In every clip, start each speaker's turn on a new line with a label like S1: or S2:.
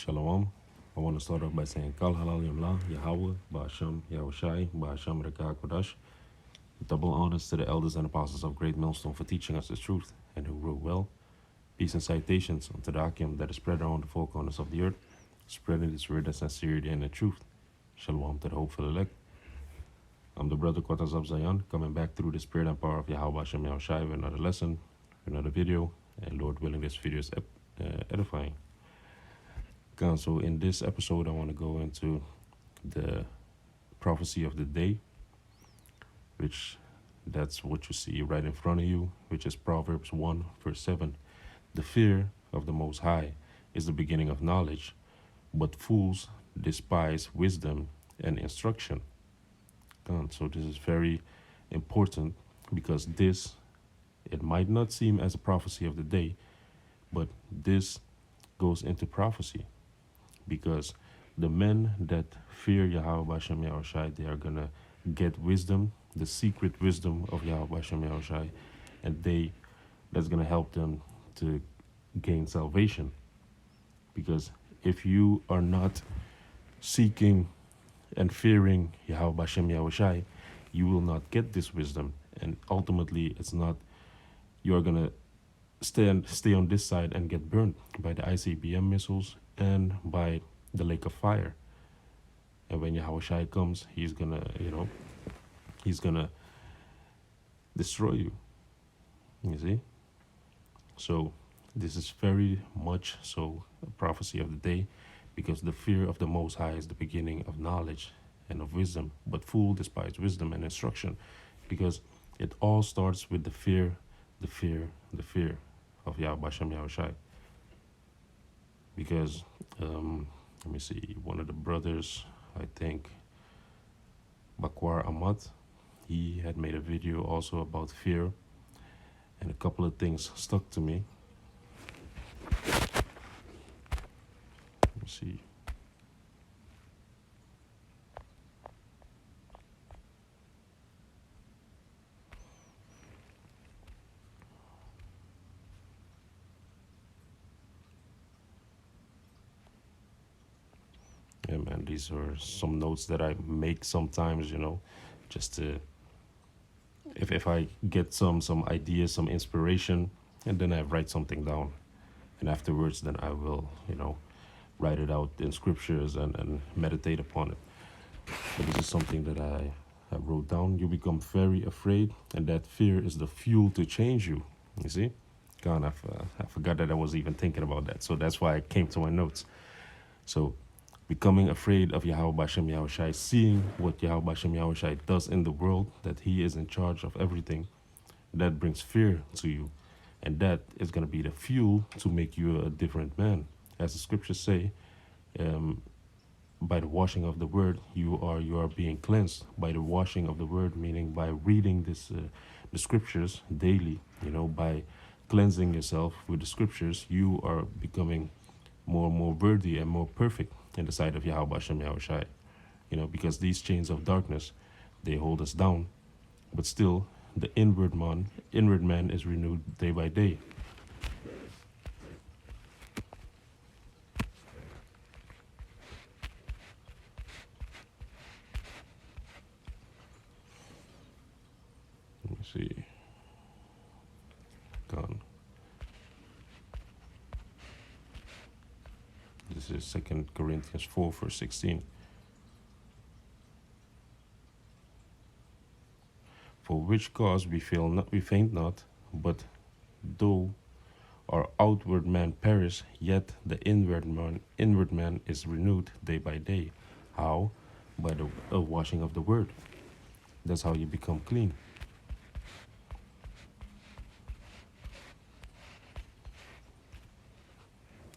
S1: Shalom. I want to start off by saying Kal Halal Yamla, Yahweh, Ba'asham, Yahushai, Ba'asham Reka Kodash. Double honors to the elders and apostles of Great Millstone for teaching us the truth and who wrote well. Peace and citations unto the Akim that is spread around the four corners of the earth, spreading this word of sincerity and the truth. Shalom to the hopeful elect. I'm the brother Quartas of Zion, coming back through the spirit and power of Yahweh Hashem Yahushai with another lesson, another video, and Lord willing, this video is edifying. So in this episode, I want to go into the prophecy of the day, which that's what you see right in front of you, which is Proverbs 1 verse 7. The fear of the Most High is the beginning of knowledge, but fools despise wisdom and instruction. So this is very important because it might not seem as a prophecy of the day, but this goes into prophecy. Because the men that fear Yahweh Hashem Yahushai, they are going to get wisdom, the secret wisdom of Yahweh Hashem Yahushai, and that's going to help them to gain salvation. Because if you are not seeking and fearing Yahweh Hashem Yahushai, you will not get this wisdom. And ultimately, you're going to stay on this side and get burned by the ICBM missiles and by the lake of fire. And when Yahushai comes, he's gonna destroy you. You see? So this is very much so a prophecy of the day, because the fear of the Most High is the beginning of knowledge and of wisdom. But fool despise wisdom and instruction, because it all starts with the fear of Yahweh Hashem Yahushai. Because let me see, one of the brothers, I think Bakwar Ahmad, he had made a video also about fear, and a couple of things stuck to me. Let me see. Yeah, man, these are some notes that I make sometimes, just to, if I get some ideas, some inspiration, and then I write something down. And afterwards, then I will, write it out in scriptures and meditate upon it. But this is something that I wrote down. You become very afraid, and that fear is the fuel to change you. You see? God, I forgot that I was even thinking about that. So that's why I came to my notes. So, becoming afraid of Yahweh Hashem Yahushai, seeing what Yahweh Hashem Yahushai does in the world, that he is in charge of everything, that brings fear to you. And that is going to be the fuel to make you a different man. As the scriptures say, by the washing of the word, you are being cleansed. By the washing of the word, meaning by reading the scriptures daily, by cleansing yourself with the scriptures, you are becoming more and more worthy and more perfect in the sight of Yahweh Hashem Yahushai. Because these chains of darkness, they hold us down, but still the inward man is renewed day by day. Let me see. Gone. This is 2 Corinthians 4 verse 16. For which cause we faint not, but though our outward man perish, yet the inward man is renewed day by day. How? By the washing of the word. That's how you become clean.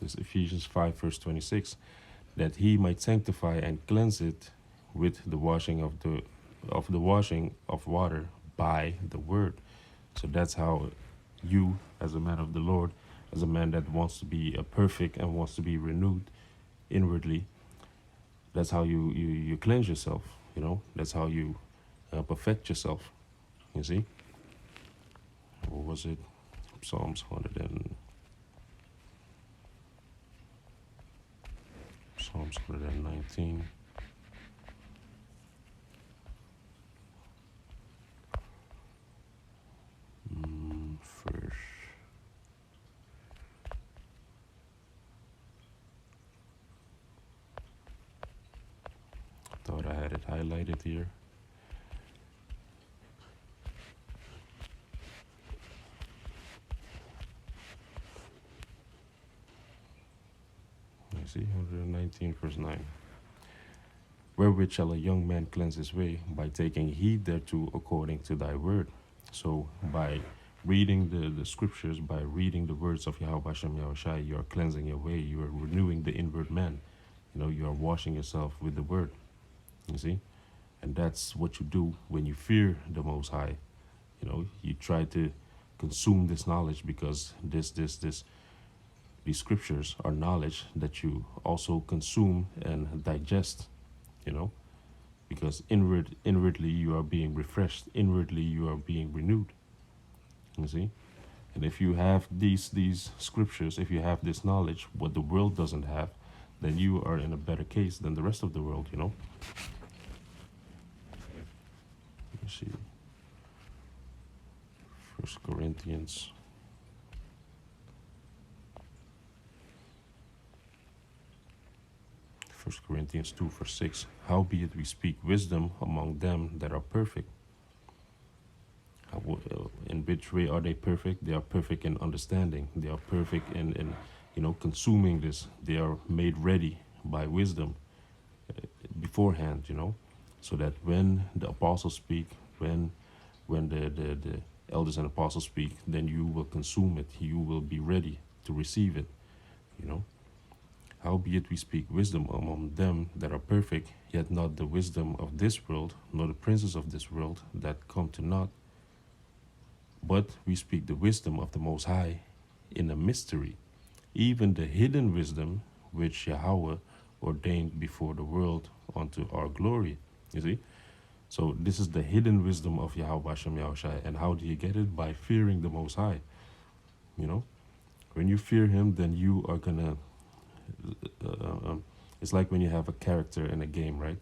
S1: This is Ephesians 5 verse 26, that he might sanctify and cleanse it with the washing of washing of water by the word. So that's how you, as a man of the Lord, as a man that wants to be perfect and wants to be renewed inwardly, that's how you cleanse yourself. That's how you perfect yourself. You see? What was it? Psalms 100 and Psalms 119. First. Thought I had it highlighted here. I see 119 verse 9. Wherewith shall a young man cleanse his way? By taking heed thereto according to thy word. So by reading the scriptures, by reading the words of Yahweh Hashem Yahushai, you are cleansing your way, you are renewing the inward man. You know, you are washing yourself with the word. You see? And that's what you do when you fear the Most High. You know, you try to consume this knowledge because these scriptures are knowledge that you also consume and digest, you know, because inwardly you are being refreshed, inwardly you are being renewed. You see? And if you have these scriptures, if you have this knowledge, what the world doesn't have, then you are in a better case than the rest of the world, you know. Let me see. 1 Corinthians. First Corinthians 2 verse 6. Howbeit we speak wisdom among them that are perfect. In which way are they perfect? They are perfect in understanding. They are perfect in you know, consuming this. They are made ready by wisdom beforehand, you know, so that when the apostles speak, when the elders and apostles speak, then you will consume it. You will be ready to receive it, you know. Howbeit we speak wisdom among them that are perfect, yet not the wisdom of this world, nor the princes of this world that come to naught. But we speak the wisdom of the Most High in a mystery, even the hidden wisdom which Yahweh ordained before the world unto our glory. You see? So this is the hidden wisdom of Yahweh Hashem Yahushai. And how do you get it? By fearing the Most High. You know? When you fear him, then you are gonna... it's like when you have a character in a game, right?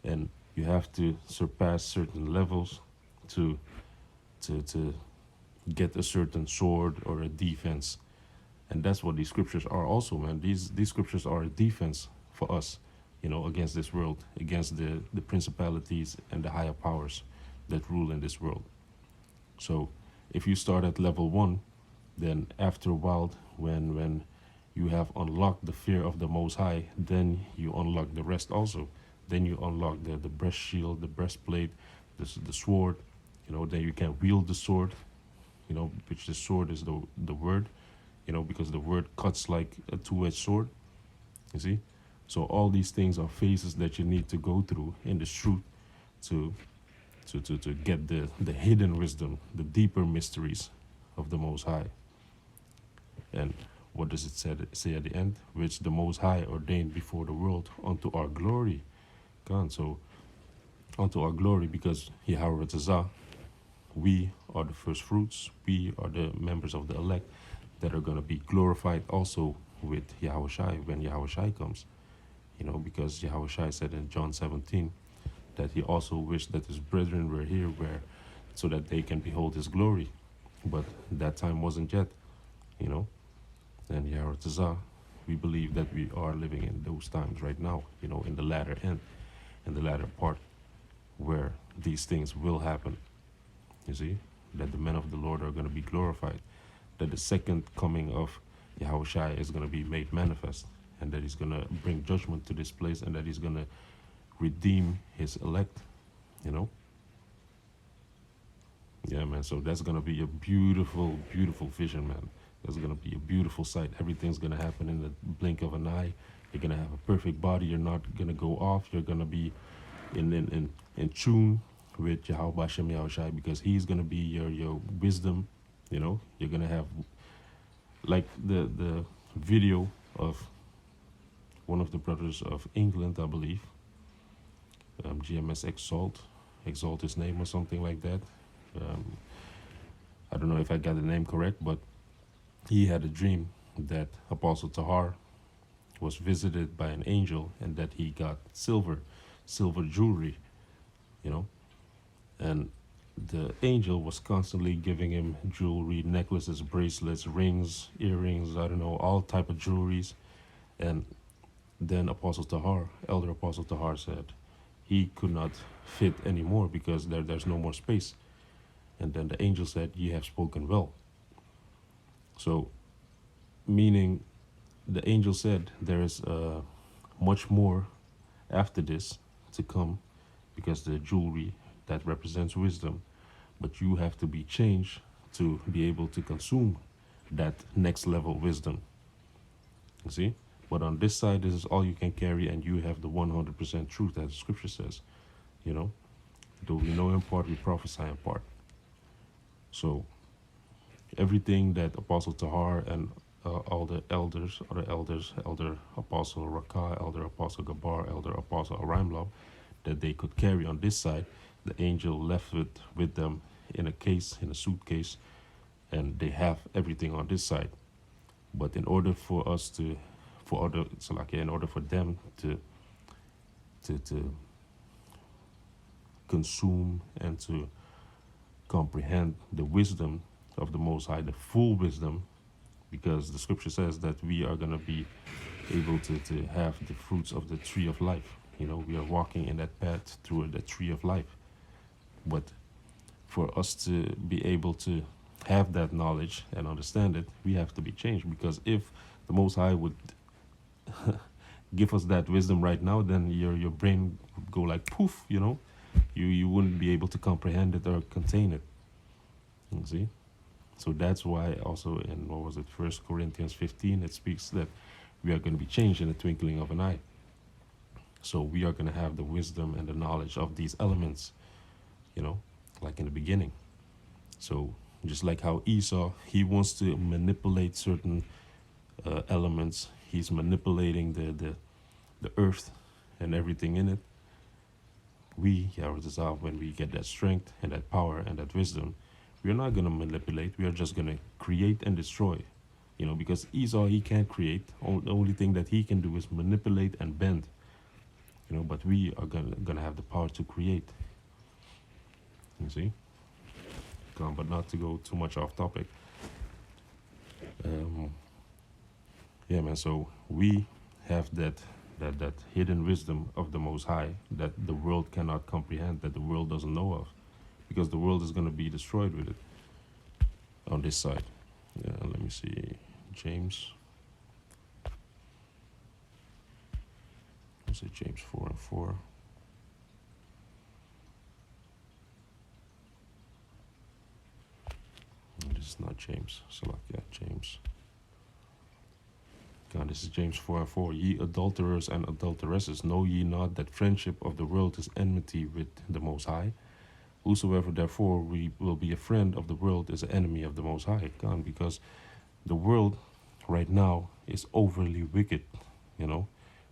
S1: And you have to surpass certain levels to get a certain sword or a defense. And that's what these scriptures are also, man. These scriptures are a defense for us, you know, against this world, against the principalities and the higher powers that rule in this world. So if you start at level 1, then after a while, when you have unlocked the fear of the Most High, then you unlock the rest also. Then you unlock the breast shield, the breastplate, the sword. You know, then you can wield the sword, you know, which the sword is the word, you know, because the word cuts like a two-edged sword, you see? So all these things are phases that you need to go through in the truth to get the hidden wisdom, the deeper mysteries of the Most High. And what does it say at the end? Which the Most High ordained before the world unto our glory. God, so unto our glory, because Yahweh Tazah, we are the first fruits, we are the members of the elect that are going to be glorified also with Yahweh Shai when Yahweh Shai comes. You know, because Yahweh Shai said in John 17 that he also wished that his brethren were here so that they can behold his glory. But that time wasn't yet, you know. And Yahweh Tazah, we believe that we are living in those times right now, you know, in the latter end, in the latter part, where these things will happen. You see, that the men of the Lord are going to be glorified, that the second coming of Yahweh Shai is going to be made manifest, and that he's going to bring judgment to this place, and that he's going to redeem his elect, you know. Yeah, man, so that's going to be a beautiful, beautiful vision, man. That's going to be a beautiful sight. Everything's going to happen in the blink of an eye. You're going to have a perfect body. You're not going to go off. You're going to be in tune with Yahweh Hashem Yahushai, because he's going to be your wisdom, you know. You're going to have, like the video of one of the brothers of England, I believe, GMS Exalt his name or something like that. I don't know if I got the name correct, but he had a dream that Apostle Tahar was visited by an angel and that he got silver jewelry, you know, and the angel was constantly giving him jewelry, necklaces, bracelets, rings, earrings, I don't know, all type of jewelries. And then Apostle Tahar, Elder Apostle Tahar said he could not fit anymore because there's no more space. And then the angel said, "Ye have spoken well." So, meaning the angel said there is much more after this to come because the jewelry that represents wisdom, but you have to be changed to be able to consume that next level wisdom. You see? But on this side, this is all you can carry, and you have the 100% truth, as the scripture says. You know, though we know in part, we prophesy in part. So everything that Apostle Tahar and all the elders, other elders, Elder Apostle Rakah, Elder Apostle Gabar, Elder Apostle Arimlaw, that they could carry on this side, the angel left with them in a case, in a suitcase, and they have everything on this side. But in order for us to, for other Salakia, in order for them to consume and to comprehend the wisdom of the Most High, the full wisdom, because the scripture says that we are going to be able to have the fruits of the tree of life. You know, we are walking in that path through the tree of life. But for us to be able to have that knowledge and understand it, we have to be changed. Because if the Most High would give us that wisdom right now, then your brain would go like poof, you know. You wouldn't be able to comprehend it or contain it. You see? So that's why also in, what was it, 1 Corinthians 15, it speaks that we are going to be changed in the twinkling of an eye. So we are going to have the wisdom and the knowledge of these elements, you know, like in the beginning. So just like how Esau, he wants to manipulate certain elements. He's manipulating the earth and everything in it. We, Yahuwah, when we get that strength and that power and that wisdom, we're not going to manipulate. We are just going to create and destroy, you know, because Esau, he can't create. The only thing that he can do is manipulate and bend, you know, but we are going to have the power to create. You see? But not to go too much off topic. Yeah, man, so we have that hidden wisdom of the Most High that the world cannot comprehend, that the world doesn't know of, because the world is going to be destroyed with it on this side. Yeah, let me see. James. Let's say James 4:4. This is not James. Salakia, James. God, this is James 4:4. Ye adulterers and adulteresses, know ye not that friendship of the world is enmity with the Most High? Whosoever therefore we will be a friend of the world is an enemy of the Most High. God, because the world right now is overly wicked, you know.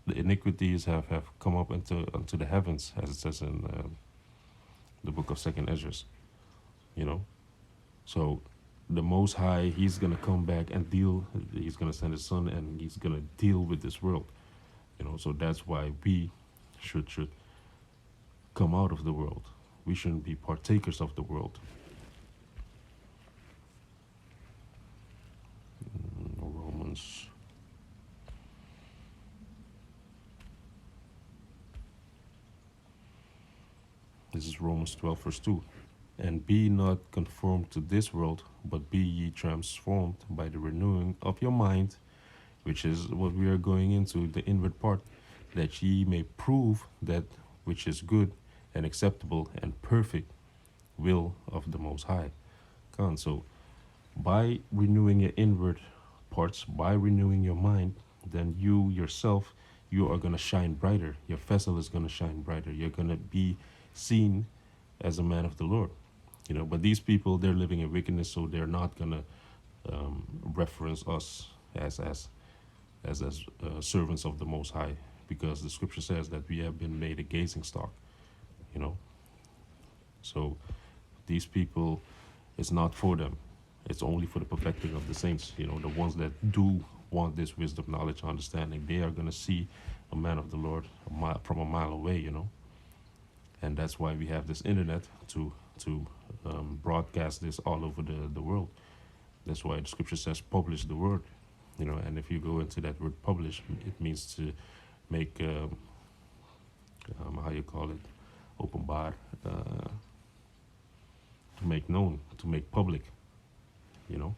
S1: The iniquities have come up unto the heavens, as it says in the book of 2nd Ezra, you know. So the Most High, he's going to come back and deal. He's going to send his son and he's going to deal with this world, you know. So that's why we should come out of the world. We shouldn't be partakers of the world. Romans. This is Romans 12:2. And be not conformed to this world, but be ye transformed by the renewing of your mind, which is what we are going into, the inward part, that ye may prove that which is good and acceptable and perfect will of the Most High. So by renewing your inward parts, by renewing your mind, then you yourself, you are going to shine brighter. Your vessel is going to shine brighter. You're going to be seen as a man of the Lord, you know. But these people, they're living in wickedness, so they're not going to reference us as servants of the Most High, because the scripture says that we have been made a gazing stock, you know. So these people, it's not for them. It's only for the perfecting of the saints, you know, the ones that do want this wisdom, knowledge, understanding, they are going to see a man of the Lord from a mile away, and that's why we have this internet to broadcast this all over the world. That's why the scripture says, "Publish the word," And if you go into that word "publish," it means to make how you call it, openbaar, to make known, to make public, you know.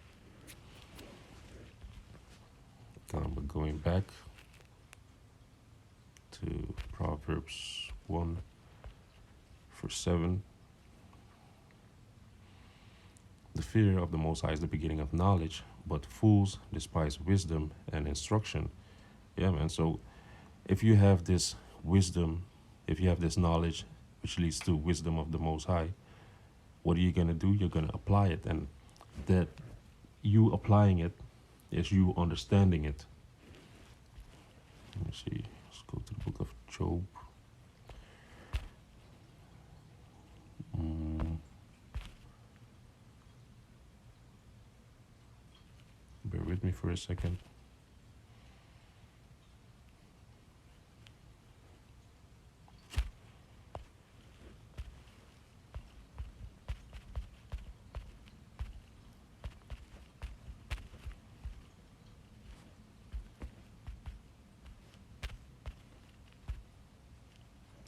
S1: But going back to Proverbs 1, verse 7. The fear of the Most High is the beginning of knowledge, but fools despise wisdom and instruction. Yeah, man. So if you have this wisdom, if you have this knowledge, which leads to wisdom of the Most High, what are you going to do? You're going to apply it. And that you applying it is you understanding it. Let me see. Let's go to the book of Job. Bear with me for a second.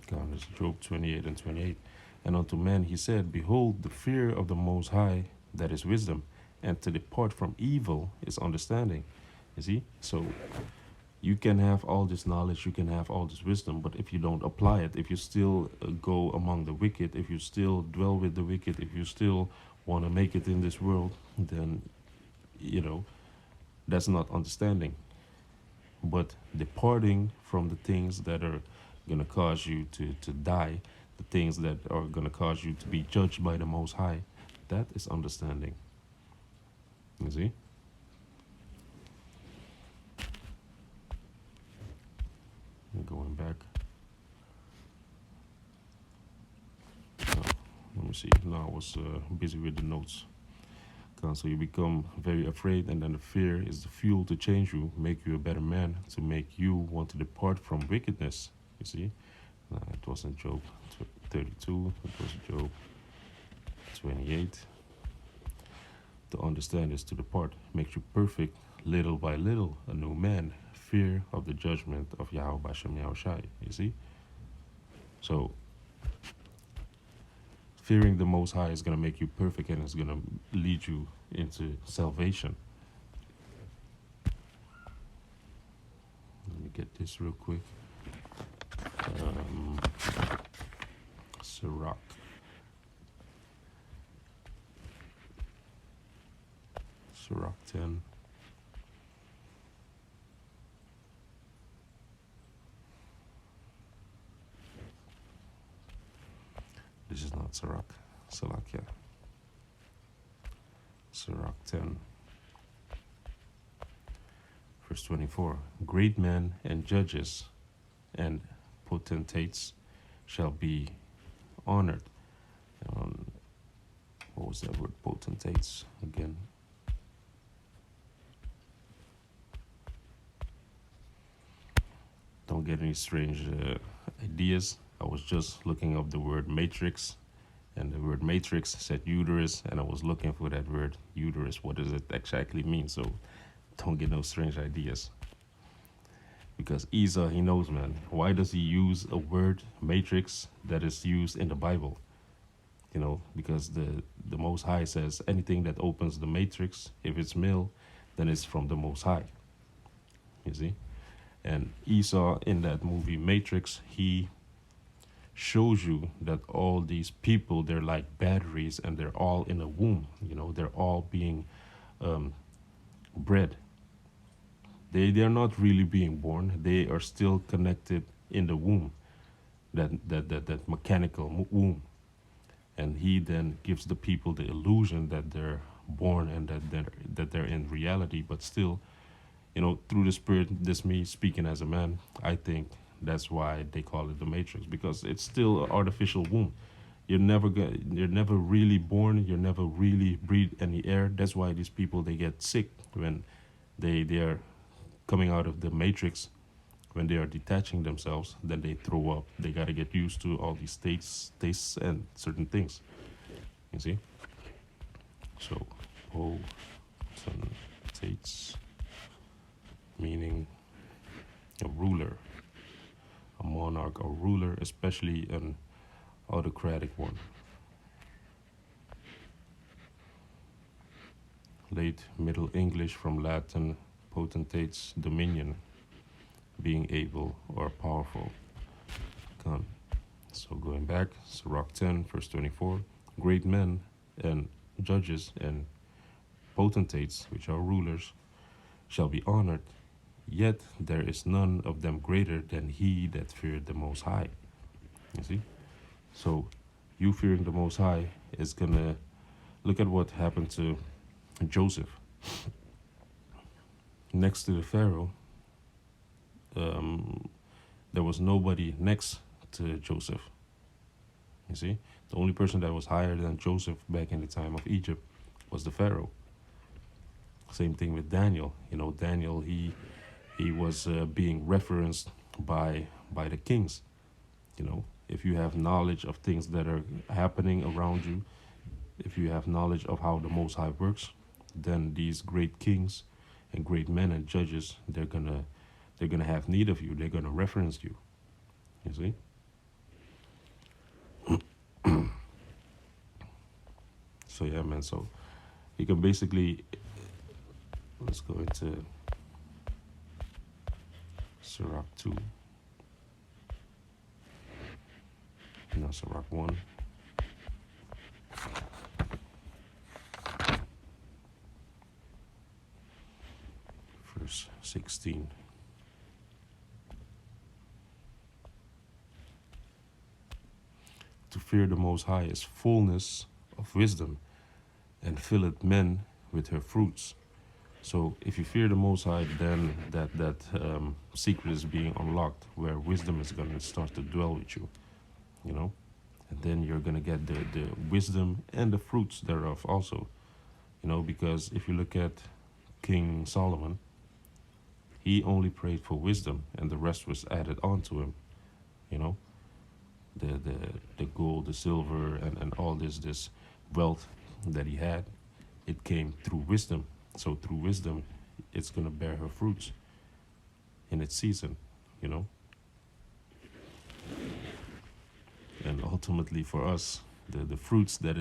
S1: God, it's Job 28 and 28. And unto man he said, Behold, the fear of the Most High, that is wisdom, and to depart from evil is understanding. You see? So you can have all this knowledge, you can have all this wisdom, but if you don't apply it, if you still go among the wicked, if you still dwell with the wicked, if you still want to make it in this world, then, that's not understanding. But departing from the things that are going to cause you to die, the things that are going to cause you to be judged by the Most High, that is understanding. You see? And going back. Let me see. Now I was busy with the notes. So you become very afraid, and then the fear is the fuel to change you, make you a better man, to make you want to depart from wickedness. You see? It wasn't Job 32, it was Job 28. To understand is to depart, makes you perfect little by little, a new man, fear of the judgment of Yahweh Bashem Yahushai. You see? So, fearing the Most High is going to make you perfect, and it's going to lead you into salvation. Let me get this real quick. Sirach. Sirach 10. This is not Sirach. Salakia. Sirach 10. Verse 24. Great men and judges and potentates shall be honored. What was that word? Potentates again. Don't get any strange ideas. I was just looking up the word matrix, and the word matrix said uterus, and I was looking for that word uterus. What does it exactly mean? So don't get no strange ideas. Because Esau, he knows, man. Why does he use a word matrix that is used in the Bible? Because the Most High says anything that opens the matrix, if it's male, then it's from the Most High. You see? And Esau, in that movie Matrix, he shows you that all these people, they're like batteries, and they're all in a womb. They're all being bred. They're not really being born. They are still connected in the womb, that mechanical womb. And he then gives the people the illusion that they're born and that they're in reality, but still, through the Spirit, this me speaking as a man, I think that's why they call it the Matrix, because it's still an artificial womb. You're never really born. You're never really breathe any air. That's why these people, they get sick when they are coming out of the matrix, when they are detaching themselves, then they throw up. They got to get used to all these tastes, and certain things. You see? So, potentates, meaning a ruler, a monarch, a ruler, especially an autocratic one. Late Middle English from Latin potentates, dominion, being able or powerful. Gone. So going back, Sirach 10, verse 24, great men and judges and potentates, which are rulers, shall be honored, yet there is none of them greater than he that feared the Most High. You see? So you fearing the Most High is gonna look at what happened to Joseph. Next to the Pharaoh, there was nobody next to Joseph. You see? The only person that was higher than Joseph back in the time of Egypt was the Pharaoh. Same thing with Daniel. You know, Daniel, he was being referenced by the kings. You know, if you have knowledge of things that are happening around you, if you have knowledge of how the Most High works, then these great kings and great men and judges, they're gonna have need of you. They're gonna reference you. You see? So yeah, man. So you can basically, let's go into Sirach 2. No, Sirach 1. Verse 16. To fear the Most High is fullness of wisdom, and filleth men with her fruits. So if you fear the Most High, then that secret is being unlocked, where wisdom is going to start to dwell with you, you know? And then you're going to get the wisdom and the fruits thereof also, you know, because if you look at King Solomon, he only prayed for wisdom, and the rest was added on to him, you know? The gold, the silver, and all this wealth that he had, it came through wisdom. So through wisdom, it's gonna bear her fruits in its season, you know. And ultimately, for us, the fruits that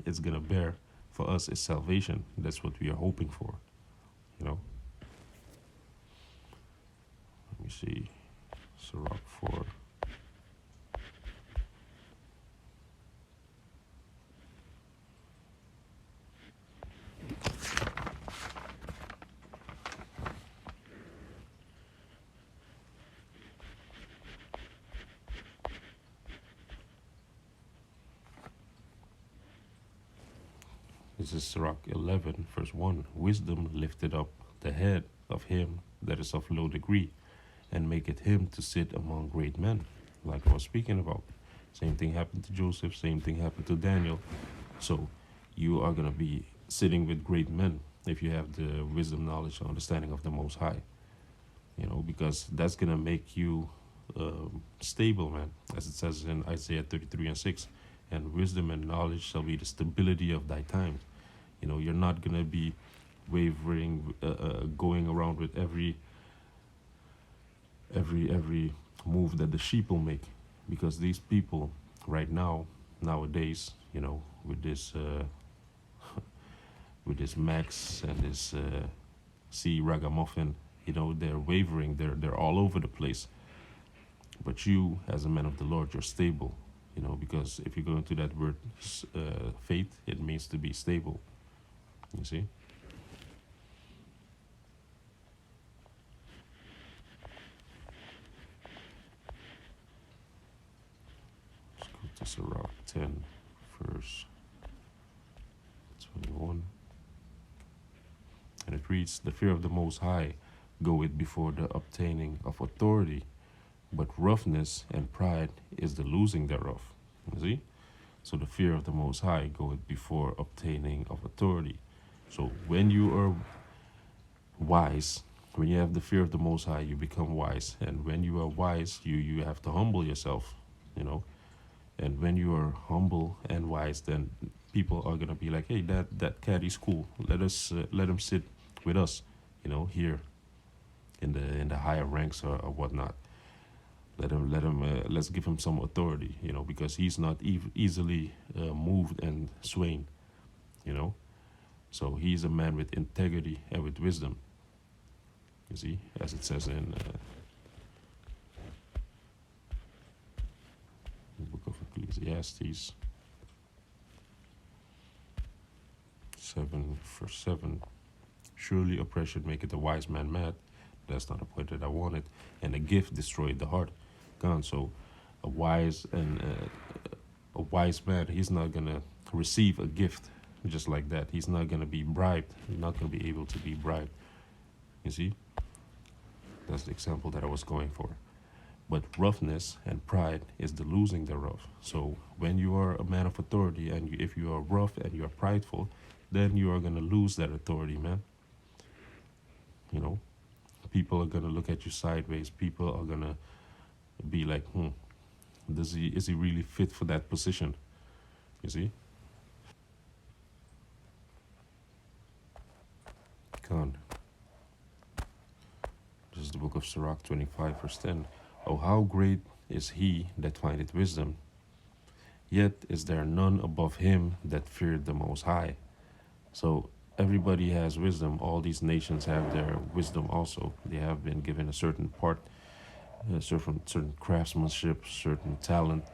S1: it's gonna bear for us is salvation. That's what we are hoping for, you know. Let me see, Sirach 4. This is Sirach 11, verse 1. Wisdom lifted up the head of him that is of low degree, and maketh him to sit among great men, like I was speaking about. Same thing happened to Joseph, same thing happened to Daniel. So you are going to be sitting with great men if you have the wisdom, knowledge, and understanding of the Most High, you know, because that's going to make you stable, man, as it says in Isaiah 33 and 6. And wisdom and knowledge shall be the stability of thy times. You know, you're not going to be wavering, going around with every move that the sheep will make, because these people right now, nowadays, you know, with this with this Max and this C Ragamuffin, you know, they're wavering, they're all over the place. But you, as a man of the Lord, you're stable, you know, because if you go into that word faith, it means to be stable. You see? Let's go to Sirach 10, verse 21. And it reads, the fear of the Most High goeth before the obtaining of authority, but roughness and pride is the losing thereof. You see? So the fear of the Most High goeth before obtaining of authority. So when you are wise, When you have the fear of the Most High, you become wise. And when you are wise, you have to humble yourself, you know. And when you are humble and wise, then people are gonna be like, hey, that cat is cool. Let him sit with us, you know, here in the higher ranks or whatnot. Let him let's give him some authority, you know, because he's not easily moved and swayed, you know. So he's a man with integrity and with wisdom. You see, as it says in the book of Ecclesiastes 7 verse 7. Surely oppression maketh a wise man mad. That's not a point that I wanted. And a gift destroyed the heart. Gone. So a wise man, he's not gonna receive a gift just like that. He's not gonna be bribed. He's not gonna be able to be bribed. You see, that's the example that I was going for. But roughness and pride is the losing thereof. So when you are a man of authority and if you are rough and you are prideful, then you are gonna lose that authority, man. You know, people are gonna look at you sideways. People are gonna be like, is he really fit for that position? You see? Con. This is the book of Sirach 25, verse 10. Oh, how great is he that findeth wisdom, yet is there none above him that feared the Most High. So everybody has wisdom. All these nations have their wisdom also. They have been given a certain part, certain craftsmanship, certain talent,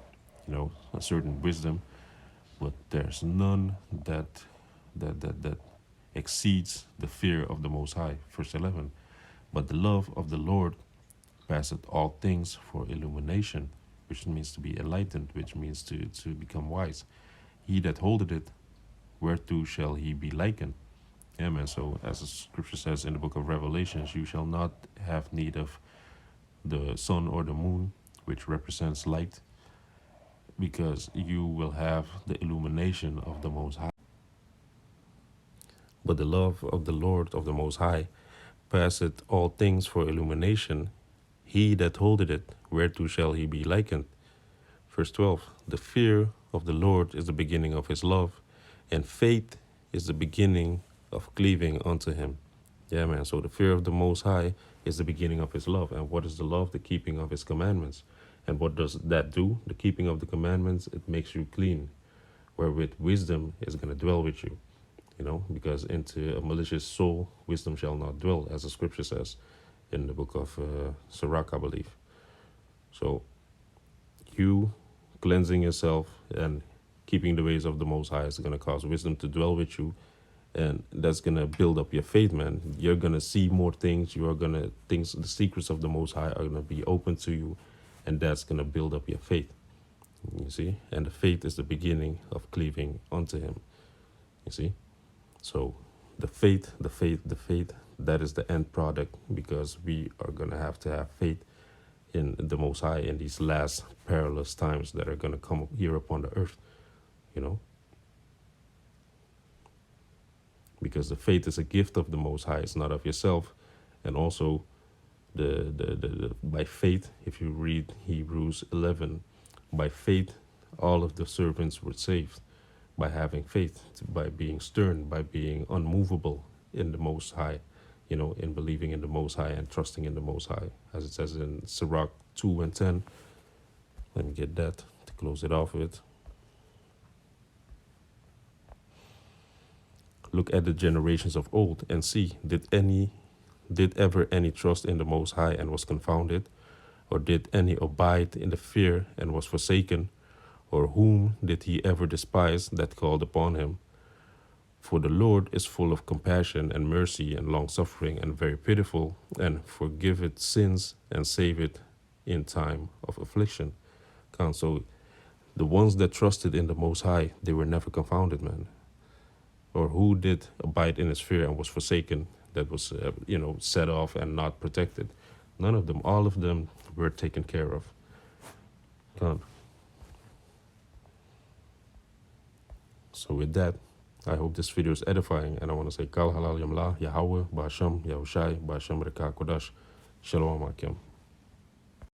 S1: you know, a certain wisdom. But there's none that exceeds the fear of the Most High. Verse 11. But the love of the Lord passeth all things for illumination, which means to be enlightened, which means to become wise. He that holdeth it, whereto shall he be likened? Yeah, man. So as the scripture says in the book of Revelations, you shall not have need of the sun or the moon, which represents light, because you will have the illumination of the Most High. But the love of the Lord of the Most High passeth all things for illumination. He that holdeth it, whereto shall he be likened? Verse 12. The fear of the Lord is the beginning of his love, and faith is the beginning of cleaving unto him. Yeah, man. So the fear of the Most High is the beginning of his love. And what is the love? The keeping of his commandments. And what does that do? The keeping of the commandments, it makes you clean, wherewith wisdom is going to dwell with you. You know, because into a malicious soul, wisdom shall not dwell, as the scripture says in the book of Sirach, I believe. So you cleansing yourself and keeping the ways of the Most High is going to cause wisdom to dwell with you. And that's going to build up your faith, man. You're going to see more things. You are going to, the secrets of the Most High are going to be open to you. And that's going to build up your faith. You see? And the faith is the beginning of cleaving unto him. You see? So the faith, that is the end product, because we are going to have faith in the Most High in these last perilous times that are going to come here upon the earth, you know. Because the faith is a gift of the Most High, it's not of yourself. And also the by faith, if you read Hebrews 11, by faith all of the servants were saved. By having faith, by being stern, by being unmovable in the Most High, you know, in believing in the Most High and trusting in the Most High, as it says in Sirach 2 and 10. Let me get that to close it off with. Look at the generations of old and see, did ever any trust in the Most High and was confounded? Or did any abide in the fear and was forsaken? Or whom did he ever despise that called upon him? For the Lord is full of compassion and mercy and long-suffering and very pitiful, and forgiveth sins and saveth in time of affliction. So the ones that trusted in the Most High, they were never confounded, man. Or who did abide in his fear and was forsaken, that was, set off and not protected? None of them. All of them were taken care of. God. So with that, I hope this video is edifying, and I want to say Kal Halal Yamla, Yahweh, Ba'asham, Yahushai, Ba'asham Reka Kodash, Shalom Akim.